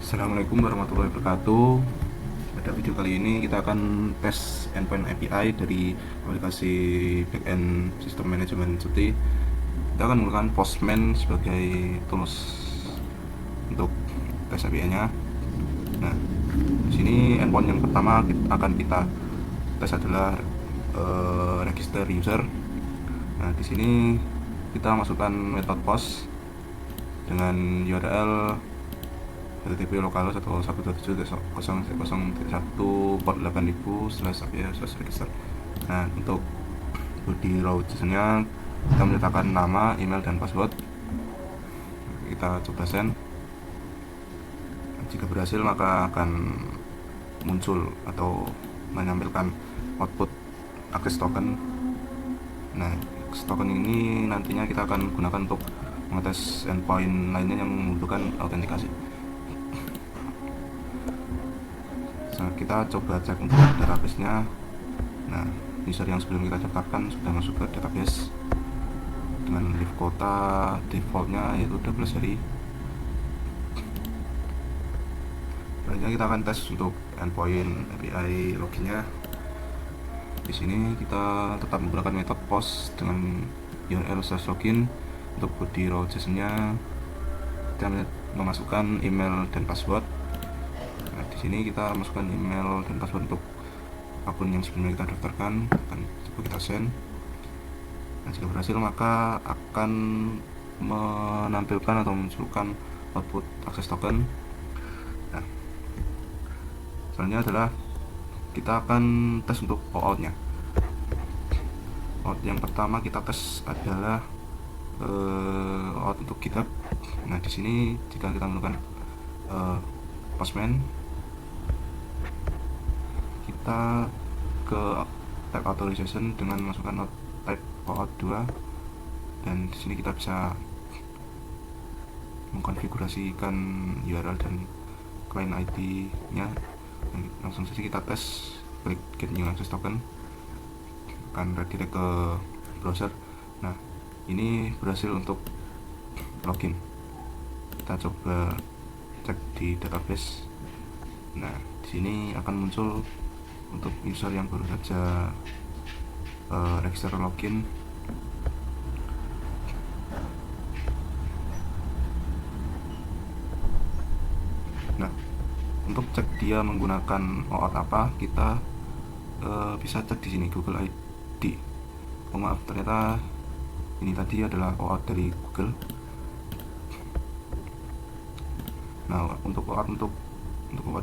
Assalamualaikum warahmatullahi wabarakatuh. Pada video kali ini kita akan tes endpoint API dari aplikasi backend sistem manajemen Shopee. Kita akan menggunakan Postman sebagai tools untuk tes API-nya. Nah, di sini endpoint yang pertama akan kita tes adalah register user. Nah, di sini kita masukkan metode post dengan URL http lokal 127.0.1 port 8000/API/register. Nah, untuk body row JSON-nya kita mencetakkan nama, email, dan password. Kita coba send. Jika berhasil maka akan muncul atau menampilkan output access token. Nah, access token ini nantinya kita akan gunakan untuk mengetes endpoint lainnya yang membutuhkan autentikasi. Nah, kita coba cek untuk database-nya. Nah, user yang sebelum kita daftarkan sudah masuk ke database dengan live quota defaultnya yaitu 12 hari. Selanjutnya kita akan tes untuk endpoint API loginnya. Di sini kita tetap menggunakan metode post dengan URL/login. Untuk body row JSON-nya kita memasukkan email dan password. Nah, di sini kita masukkan email dan password untuk akun yang sebelumnya kita daftarkan. Akan coba kita send. Nah, jika berhasil maka akan menampilkan atau memunculkan output access token. Nah, selanjutnya adalah kita akan tes untuk OAuth-nya. OAuth yang pertama kita tes adalah OAuth untuk GitHub. Nah, di sini jika kita menggunakan Postman, kita ke type authorization dengan masukkan type OAuth 2, dan di sini kita bisa mengkonfigurasikan URL dan client ID-nya. Langsung saja kita tes, klik get new access token, akan redirect ke browser. Nah, ini berhasil untuk login. Kita coba cek di database. Nah, di sini akan muncul untuk user yang baru saja register login. Nah, untuk cek dia menggunakan OAuth apa, kita bisa cek di sini Google ID. Oh maaf, ternyata ini tadi adalah OAuth dari Google. Nah, untuk OAuth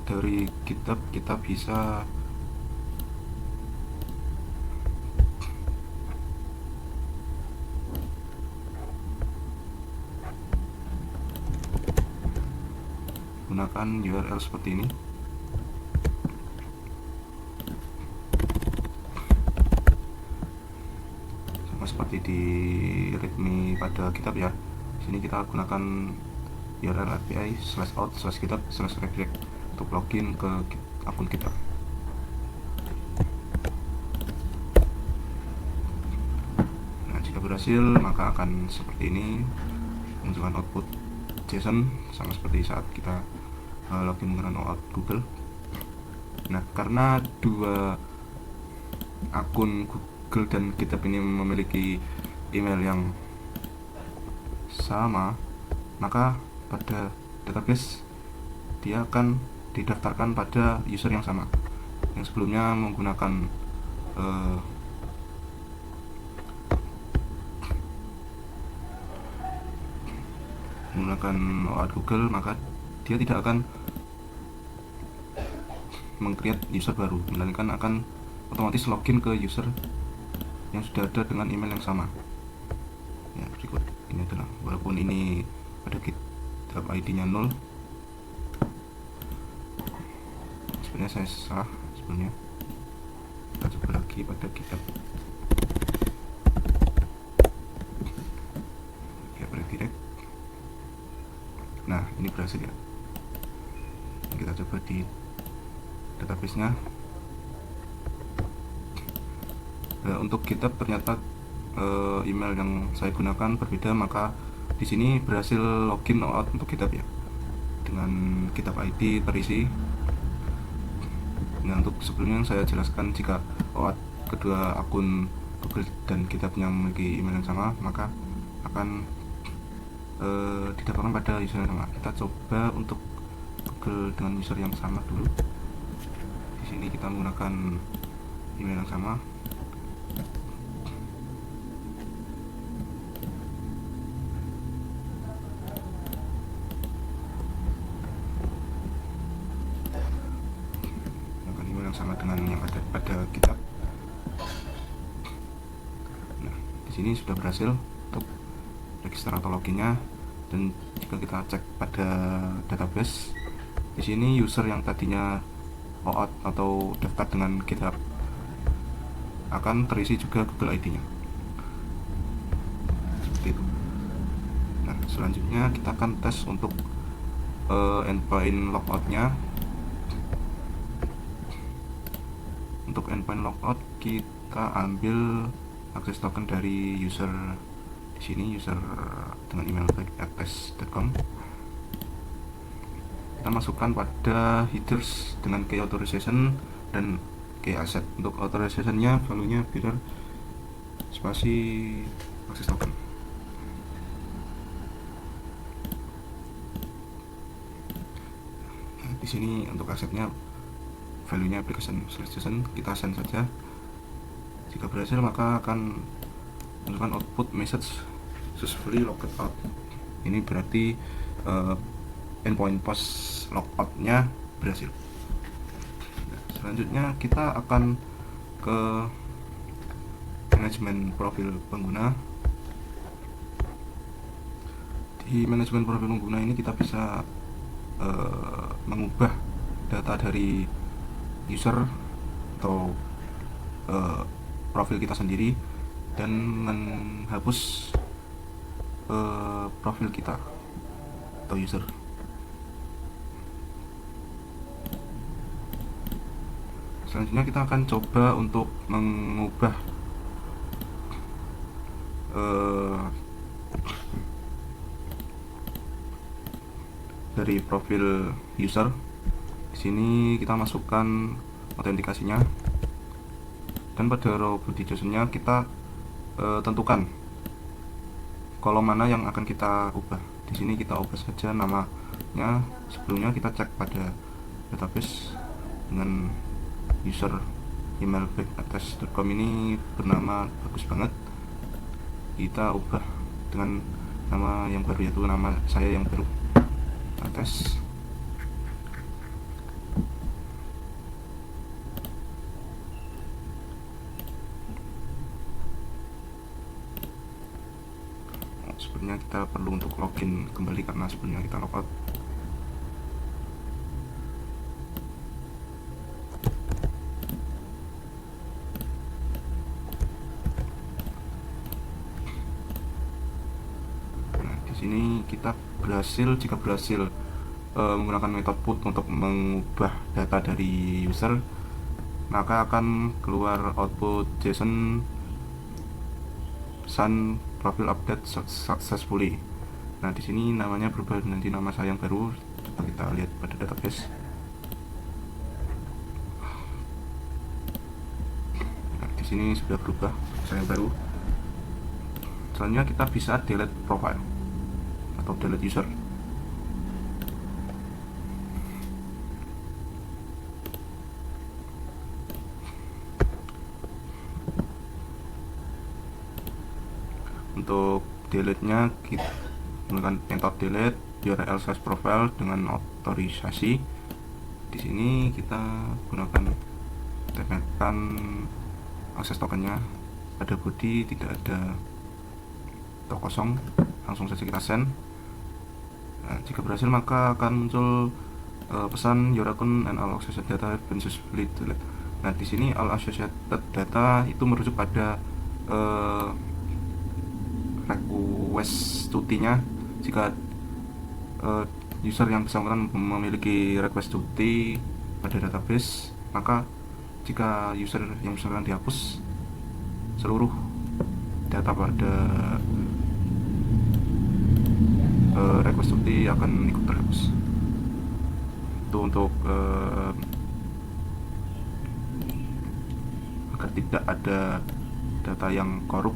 dari GitHub kita bisa gunakan URL seperti ini. Sama seperti di readme pada GitHub ya. Sini kita gunakan URL API/out/GitHub/redirect untuk login ke akun GitHub. Nah, jika berhasil maka akan seperti ini, menunjukkan output JSON sama seperti saat kita login menggunakan OAuth Google. Nah, karena dua akun Google dan GitHub ini memiliki email yang sama, maka pada database dia akan didaftarkan pada user yang sama yang sebelumnya menggunakan OAuth Google, maka dia tidak akan meng-create user baru, melainkan akan otomatis login ke user yang sudah ada dengan email yang sama. Ya, berikut ini adalah, walaupun ini pada GitHub ID-nya 0, sebenarnya saya salah sebelumnya. Kita coba lagi pada GitHub. Ya, redirect. Nah, ini berhasil ya. Kita coba di database-nya. Nah, untuk GitHub ternyata email yang saya gunakan berbeda, maka di sini berhasil login OAuth untuk GitHub ya. dengan GitHub ID terisi. Nah, untuk sebelumnya saya jelaskan jika kedua akun Google dan GitHub-nya memiliki email yang sama, maka akan didapatkan pada user yang sama. Kita coba untuk Google dengan user yang sama dulu. Di sini kita menggunakan email yang sama. Menggunakan email yang sama dengan yang ada pada GitHub. Nah, di sini sudah berhasil untuk register atau loginnya. Dan jika kita cek pada database, di sini user yang tadinya logout atau daftar dengan GitHub akan terisi juga Google ID-nya. Seperti itu. Nah, selanjutnya kita akan tes untuk endpoint logout-nya. Untuk endpoint logout kita ambil akses token dari user di sini, user dengan email back@test.com. Kita masukkan pada headers dengan key authorization dan key asset. Untuk authorization-nya value-nya biar spasi akses token. Nah, di sini untuk asetnya value-nya application selection, kita send saja. Jika berhasil maka akan menunjukkan output message successfully logged out. Ini berarti endpoint post logout-nya berhasil. Nah, selanjutnya kita akan ke manajemen profil pengguna. Di manajemen profil pengguna ini kita bisa mengubah data dari user atau profil kita sendiri dan menghapus profil kita atau user. Selanjutnya kita akan coba untuk mengubah dari profil user. Di sini kita masukkan autentikasinya, dan pada row body JSON-nya kita tentukan kolom mana yang akan kita ubah. Di sini kita ubah saja namanya. Sebelumnya kita cek pada database dengan user email back@test.com ini bernama bagus banget. Kita ubah dengan nama yang baru, yaitu nama saya yang baru, tes. Sebenarnya kita perlu untuk login kembali karena sebelumnya kita logout. Nah, di sini kita berhasil, jika berhasil menggunakan metode put untuk mengubah data dari user, maka akan keluar output JSON pesan profil update successfully. Nah, di sini namanya berubah nanti nama saya yang baru. Coba kita lihat pada database. Nah, di sini sudah berubah saya yang baru. Selanjutnya kita bisa delete profile atau delete user. Untuk delete-nya kita menggunakan metode delete URL slash profile dengan otorisasi. Di sini kita gunakan tempelkan akses tokennya pada body, tidak ada atau kosong, langsung saja kita send. Nah, jika berhasil maka akan muncul pesan your account and all associated data have been successfully deleted. Nah, di sini all associated data itu merujuk pada request cuti-nya. Jika user yang bersangkutan memiliki request cuti pada database, maka jika user yang bersangkutan dihapus, seluruh data pada request cuti akan ikut terhapus. itu untuk agar tidak ada data yang korup,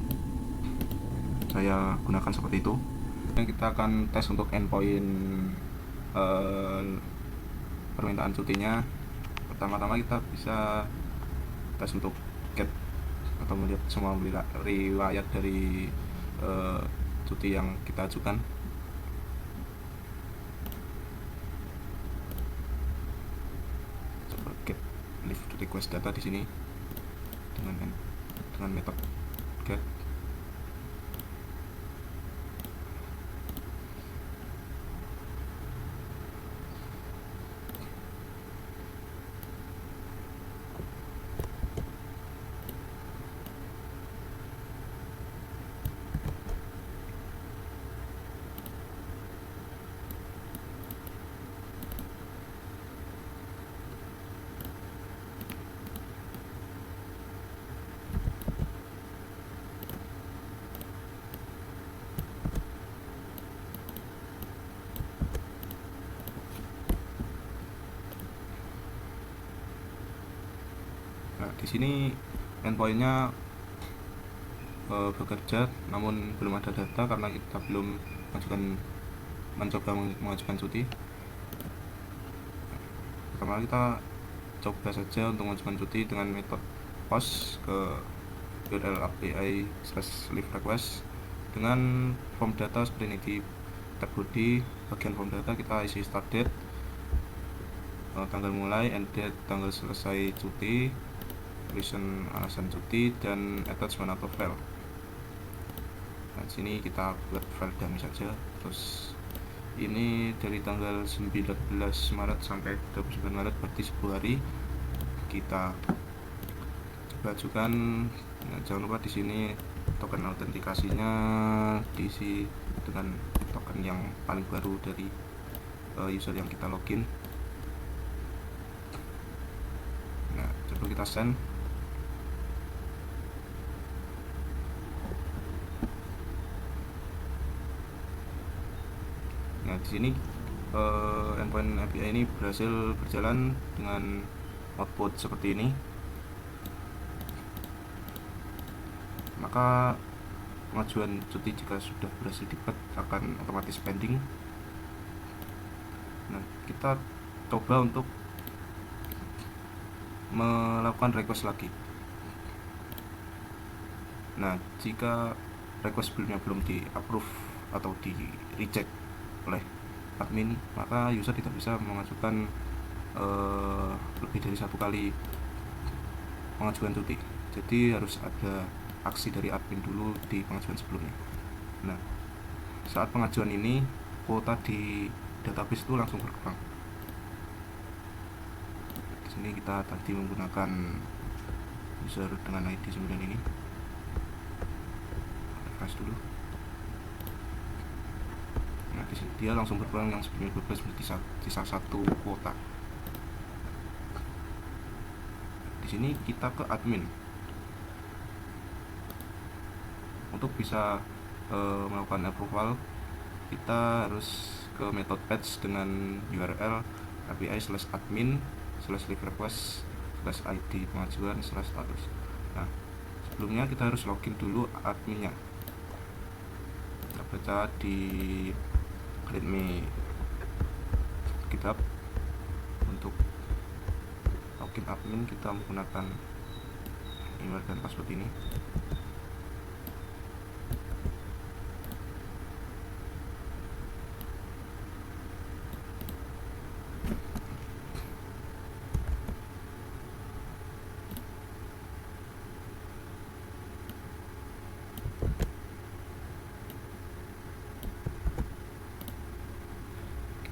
saya gunakan seperti itu. Kita akan tes untuk endpoint permintaan cutinya. Pertama-tama kita bisa tes untuk get atau melihat semua riwayat dari cuti yang kita ajukan. Coba get leave request data di sini dengan metode get. Nah, di sini endpointnya bekerja, namun belum ada data karena kita belum mencoba mengajukan cuti. Pertama kita coba saja untuk mengajukan cuti dengan metode post ke URL API/leave request dengan form data seperti ini. Di tab body bagian form data kita isi start date, tanggal mulai, end date, tanggal selesai cuti, reason alasan cuti, dan attachment atau file. Nah, sini kita buat file dummy saja. Terus ini dari tanggal 19 Maret sampai 29 Maret, berarti 10 hari. Kita coba ajukan. Nah, jangan lupa di sini token autentikasinya diisi dengan token yang paling baru dari user yang kita login. Nah, coba kita send. Nah, di sini endpoint API ini berhasil berjalan dengan output seperti ini. Maka pengajuan cuti jika sudah berhasil dibuat akan otomatis pending. Nah, kita coba untuk melakukan request lagi. Nah, jika request sebelumnya belum di approve atau di reject oleh admin, maka user tidak bisa mengajukan lebih dari satu kali pengajuan cuti. Jadi harus ada aksi dari admin dulu di pengajuan sebelumnya. Nah, saat pengajuan ini kuota di database itu langsung berkembang. Di sini kita tadi menggunakan user dengan ID 9 ini. Refresh dulu. Nah, di sini dia langsung berkurang, yang sebelumnya 12 menjadi sisa 1 kuota. Di sini kita ke admin. Untuk bisa melakukan approval, kita harus ke method patch dengan URL API/admin/leave request/id pengajuan/status. Nah, sebelumnya kita harus login dulu adminnya. Kita baca di readme GitHub. Untuk login admin kita menggunakan email dan password ini.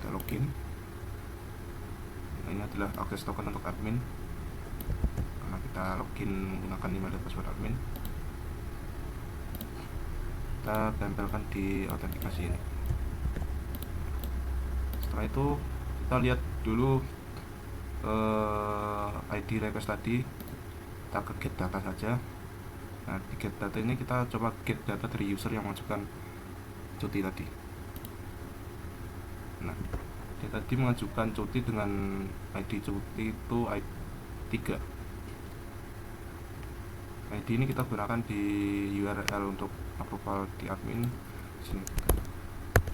Login. Nah, ini adalah akses token untuk admin karena kita login menggunakan email dan password admin. Kita tempelkan di autentikasi ini. Setelah itu kita lihat dulu ID request tadi. Kita ke get data saja. Nah, di get data ini kita coba get data dari user yang mengajukan cuti tadi. Nah, dia tadi mengajukan cuti dengan ID cuti itu ID 3. ID ini kita gunakan di URL untuk approval di admin. Sini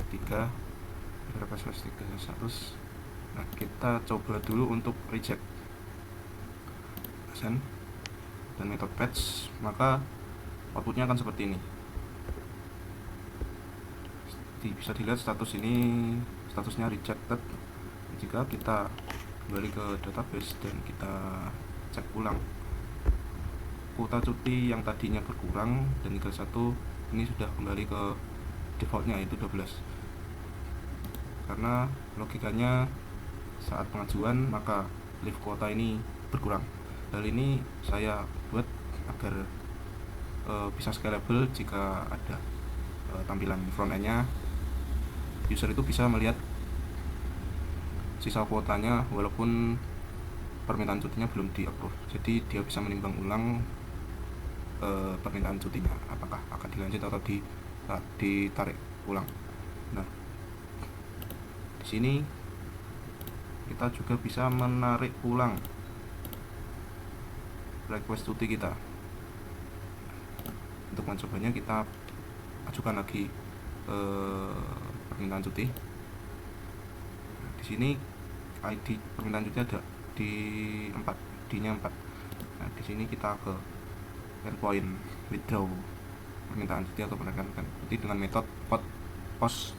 3 request 3 status. Nah, kita coba dulu untuk reject send dan metode patch, maka outputnya akan seperti ini. Bisa dilihat status ini, statusnya rejected. Jika kita kembali ke database dan kita cek ulang, kuota cuti yang tadinya berkurang dan tinggal 1 ini sudah kembali ke defaultnya, yaitu 12. Karena logikanya saat pengajuan maka leave kuota ini berkurang. Hal ini saya buat agar bisa scalable. Jika ada tampilan front end-nya, user itu bisa melihat sisa kuotanya walaupun permintaan cutinya belum di approve. Jadi dia bisa menimbang ulang permintaan cutinya, apakah akan dilanjut atau ditarik ulang. Nah, di sini kita juga bisa menarik ulang request cuti kita. Untuk mencobanya kita ajukan lagi permintaan cuti. Nah, di sini ID permintaan cuti ada di 4, ID-nya 4. Nah, di sini kita ke endpoint withdraw permintaan cuti atau penarikan cuti dengan metode post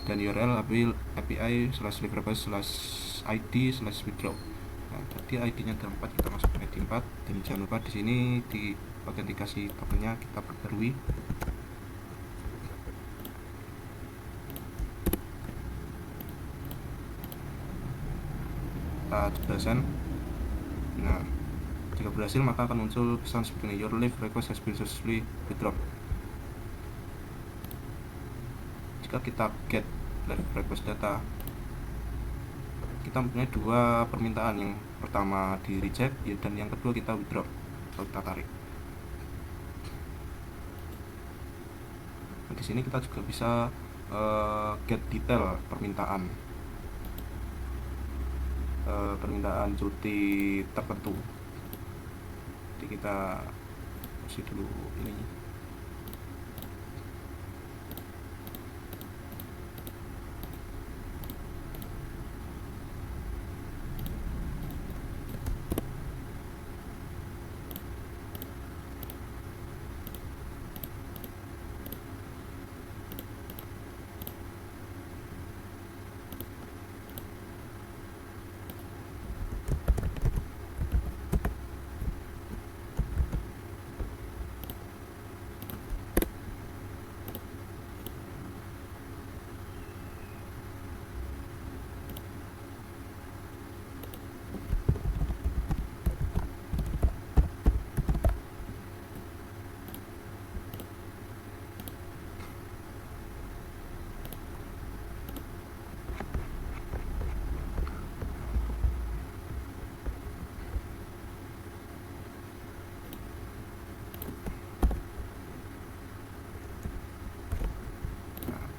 dan URL API/leave request/id/withdraw. Nah, tadi ID-nya ada 4, kita masukkan ID 4, dan jangan lupa di sini di autentikasi tokennya kita perbarui. Kita coba send. Nah, jika berhasil maka akan muncul pesan seperti ini, your leave request has been successfully withdrawn. Jika kita get leave request data, kita mempunyai 2 permintaan, yang pertama di reject dan yang kedua kita withdraw atau kita tarik. Nah, di sini kita juga bisa get detail permintaan cuti tertentu. Jadi kita isi dulu ini.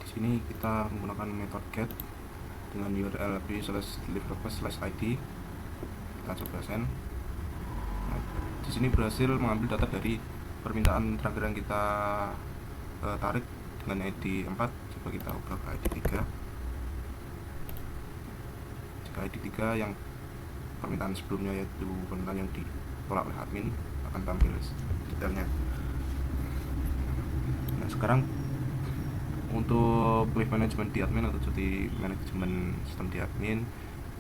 Sini kita menggunakan metode get dengan URL API/leave request/id. Kita coba send. Nah, di sini berhasil mengambil data dari permintaan terakhir yang kita tarik dengan ID 4. Coba kita ubah ke ID 3. Jika ID 3 yang permintaan sebelumnya, yaitu permintaan yang ditolak oleh admin, akan tampil detailnya. Nah, sekarang untuk leave management di admin atau cuti manajemen sistem di admin,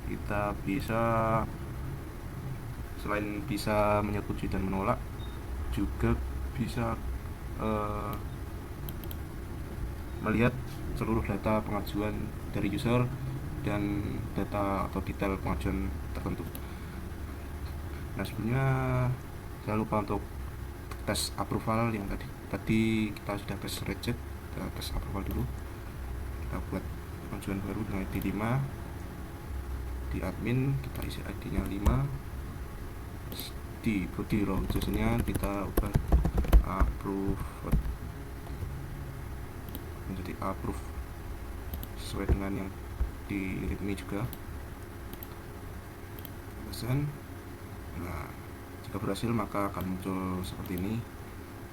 kita bisa selain bisa menyetujui dan menolak, juga bisa melihat seluruh data pengajuan dari user dan data atau detail pengajuan tertentu. Nah, sebelumnya jangan lupa untuk tes approval yang tadi kita sudah tes reject. Kita tes approval dulu. Kita buat pengajuan baru dengan ID 5 di admin, kita isi ID nya 5. Di body row nya kita ubah approve menjadi approve sesuai dengan yang di readme juga send. Nah, jika berhasil maka akan muncul seperti ini.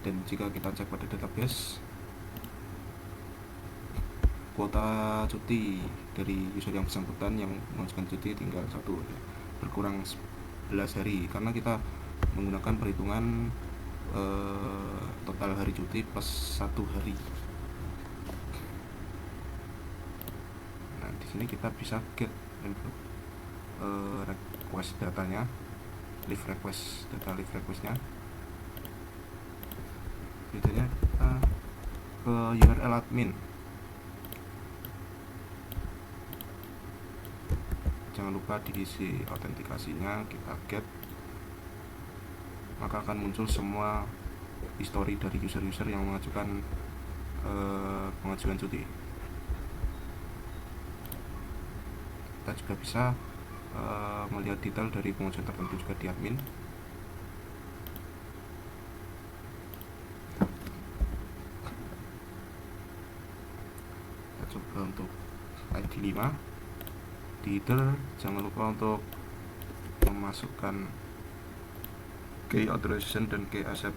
Dan jika kita cek pada database, kuota cuti dari user yang bersangkutan yang mengajukan cuti tinggal 1, berkurang 11 hari karena kita menggunakan perhitungan total hari cuti plus 1 hari. Nah, di sini kita bisa get request datanya, data leave requestnya. Biasanya kita ke URL admin. Jangan lupa diisi autentikasinya, kita get, maka akan muncul semua history dari user-user yang mengajukan pengajuan cuti. Kita juga bisa melihat detail dari pengajuan tertentu juga di admin. Kita coba untuk ID 5 di header, jangan lupa untuk memasukkan key authorization dan key accept.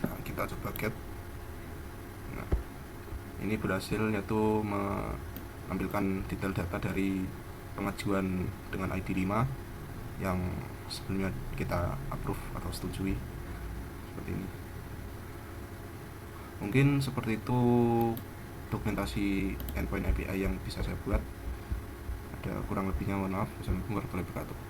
Nah, kita coba get. Nah, ini berhasil, yaitu mengambilkan detail data dari pengajuan dengan ID 5 yang sebelumnya kita approve atau setujui, seperti ini. Mungkin seperti itu dokumentasi endpoint API yang bisa saya buat. Ada kurang lebihnya mohon maaf. Wassalamualaikum warahmatullahi wabarakatuh.